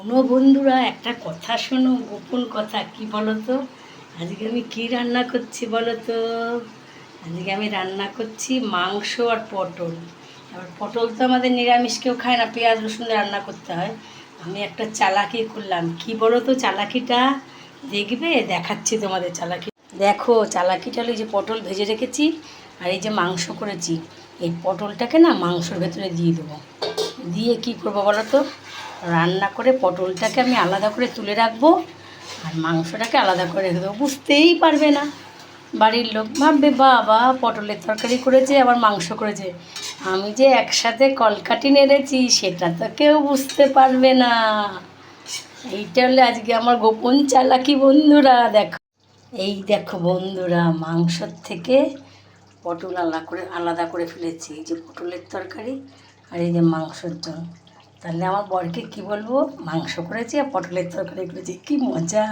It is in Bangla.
কোনো বন্ধুরা একটা কথা শোনো, গোপন কথা। কি বলো তো, আজকে আমি কি রান্না করছি বলো তো? আজকে আমি রান্না করছি মাংস আর পটল। এবার পটল তো আমাদের নিরামিষ, কেউ খায় না, পেঁয়াজ রসুন দিয়ে রান্না করতে হয়। আমি একটা চালাকি করলাম। কি বলো তো চালাকিটা? দেখবে, দেখাচ্ছি তোমাদের চালাকি। দেখো চালাকিটা হলো, এই যে পটল ভেজে রেখেছি আর এই যে মাংস করেছি, এই পটলটাকে না মাংসর ভেতরে দিয়ে দেবো। দিয়ে কি করবো বলো তো, রান্না করে পটলটাকে আমি আলাদা করে তুলে রাখবো আর মাংসটাকে আলাদা করে রেখে দেবো। বুঝতেই পারবে না, বাড়ির লোক ভাববে বাবা পটলের তরকারি করেছে আবার মাংস করেছে। আমি যে একসাথে কলকাঠি নেড়েছি সেটা তো কেউ বুঝতে পারবে না। এইটা হলে আজকে আমার গোপন চালাকি বন্ধুরা। দেখো, এই দেখো বন্ধুরা, মাংসর থেকে পটল আলাদা করে ফেলেছি। এই যে পটলের তরকারি আর এই যে মাংসর ঝোল। তাহলে আমার বরকে কি বলবো, মাংস করেছি আর পটলের তরকারি করেছি, কি মজা।